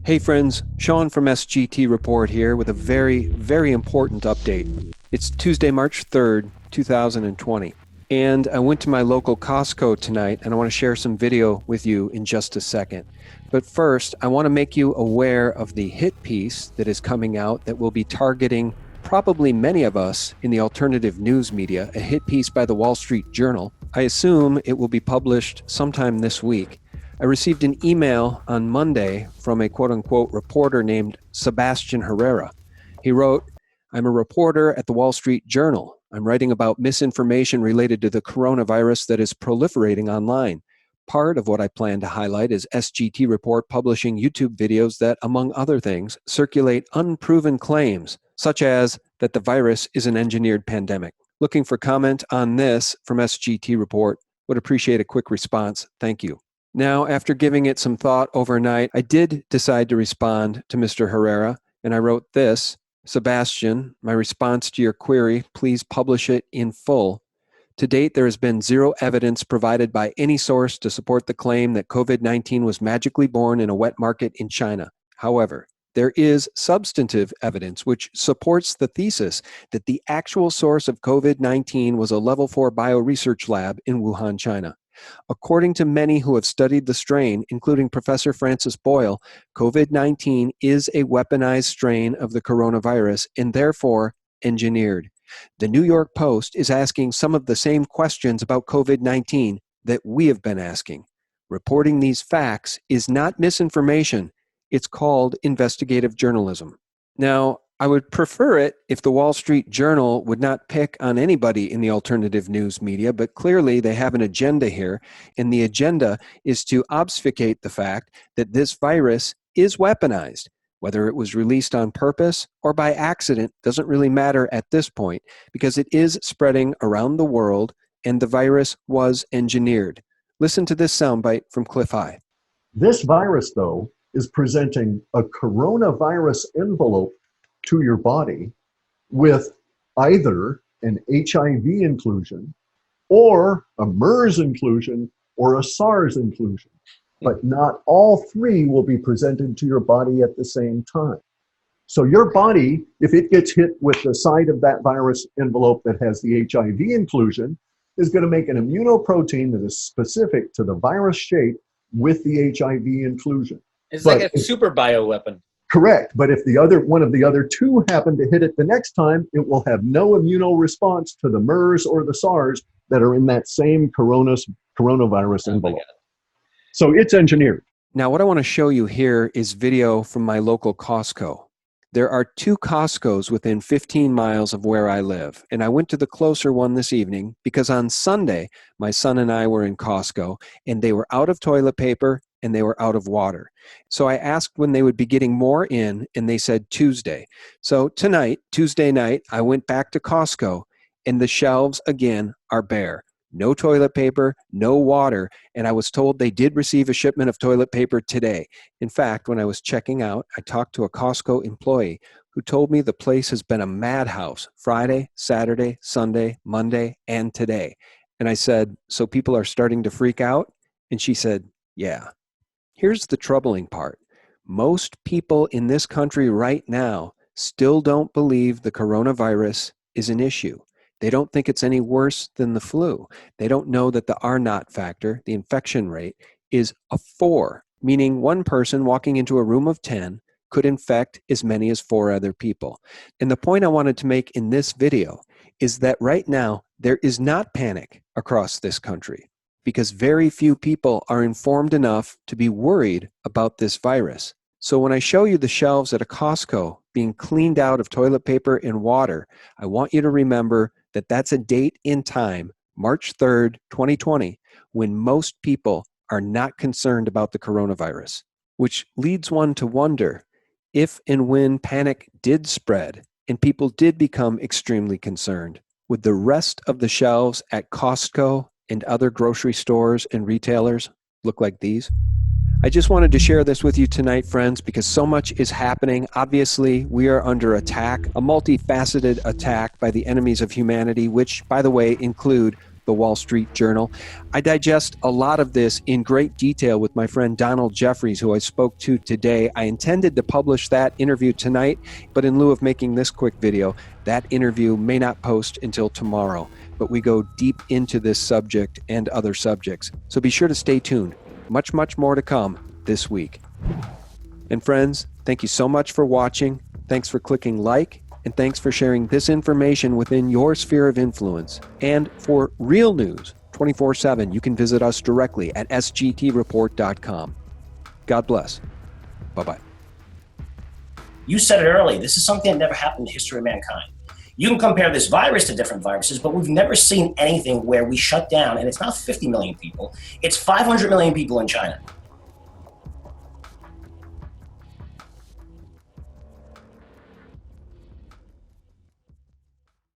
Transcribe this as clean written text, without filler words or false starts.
Hey friends, Sean from SGT Report here with a very, very important update. It's Tuesday, March 3rd, 2020, and I went to my local COSTCO tonight and I want to share some video with you in just a second. But first, I want to make you aware of the hit piece that is coming out that will be targeting probably many of us in the alternative news media, a hit piece by the Wall Street Journal. I assume it will be published sometime this week. I received an email on Monday from a quote-unquote reporter named Sebastian Herrera. He wrote, "I'm a reporter at the Wall Street Journal. I'm writing about misinformation related to the coronavirus that is proliferating online. Part of what I plan to highlight is SGT Report publishing YouTube videos that, among other things, circulate unproven claims, such as that the virus is an engineered pandemic. Looking for comment on this from SGT Report. Would appreciate a quick response. Thank you." Now, after giving it some thought overnight, I did decide to respond to Mr. Herrera, and I wrote this: "Sebastian, my response to your query, please publish it in full. To date, there has been zero evidence provided by any source to support the claim that COVID-19 was magically born in a wet market in China. However, there is substantive evidence which supports the thesis that the actual source of COVID-19 was a level 4 bioresearch lab in Wuhan, China. According to many who have studied the strain, including Professor Francis Boyle, COVID-19 is a weaponized strain of the coronavirus and therefore engineered. The New York Post is asking some of the same questions about COVID-19 that we have been asking. Reporting these facts is not misinformation. It's called investigative journalism." Now, I would prefer it if the Wall Street Journal would not pick on anybody in the alternative news media, but clearly they have an agenda here, and the agenda is to obfuscate the fact that this virus is weaponized. Whether it was released on purpose or by accident doesn't really matter at this point, because it is spreading around the world and the virus was engineered. Listen to this soundbite from Cliff High. This virus, though, is presenting a coronavirus envelope to your body with either an HIV inclusion or a MERS inclusion or a SARS inclusion. But not all three will be presented to your body at the same time. So your body, if it gets hit with the side of that virus envelope that has the HIV inclusion, is going to make an immunoprotein that is specific to the virus shape with the HIV inclusion. It's like a super bioweapon. Correct, but if one of the other two happen to hit it the next time, it will have no immunoresponse to the MERS or the SARS that are in that same coronavirus envelope. So it's engineered. Now, what I want to show you here is video from my local Costco. There are 2 Costcos within 15 miles of where I live, and I went to the closer one this evening because on Sunday, my son and I were in Costco, and they were out of toilet paper and they were out of water. So I asked when they would be getting more in, and they said Tuesday. So tonight, Tuesday night, I went back to Costco, and the shelves again are bare. No toilet paper, no water, and I was told they did receive a shipment of toilet paper today. In fact, when I was checking out, I talked to a Costco employee who told me the place has been a madhouse Friday, Saturday, Sunday, Monday, and today. And I said, "So people are starting to freak out?" And she said, "Yeah." Here's the troubling part. Most people in this country right now still don't believe the coronavirus is an issue. They don't think it's any worse than the flu. They don't know that the R0 factor, the infection rate, is a 4, meaning one person walking into a room of 10 could infect as many as 4 other people. And the point I wanted to make in this video is that right now, there is not panic across this country because very few people are informed enough to be worried about this virus. So when I show you the shelves at a Costco being cleaned out of toilet paper and water, I want you to remember that that's a date in time, March 3rd, 2020, when most people are not concerned about the coronavirus, which leads one to wonder if and when panic did spread and people did become extremely concerned, would the rest of the shelves at Costco and other grocery stores and retailers look like these? I just wanted to share this with you tonight, friends, because so much is happening. Obviously, we are under attack, a multifaceted attack by the enemies of humanity, which, by the way, include the Wall Street Journal. I digest a lot of this in great detail with my friend Donald Jeffries, who I spoke to today. I intended to publish that interview tonight, but in lieu of making this quick video, that interview may not post until tomorrow. But we go deep into this subject and other subjects. So be sure to stay tuned. Much, much more to come this week. And friends, thank you so much for watching. Thanks for clicking like, and thanks for sharing this information within your sphere of influence. And for real news 24/7, you can visit us directly at sgtreport.com. God bless. Bye-bye. You said it early. This is something that never happened in the history of mankind. You can compare this virus to different viruses, but we've never seen anything where we shut down, and it's not 50 million people, it's 500 million people in China.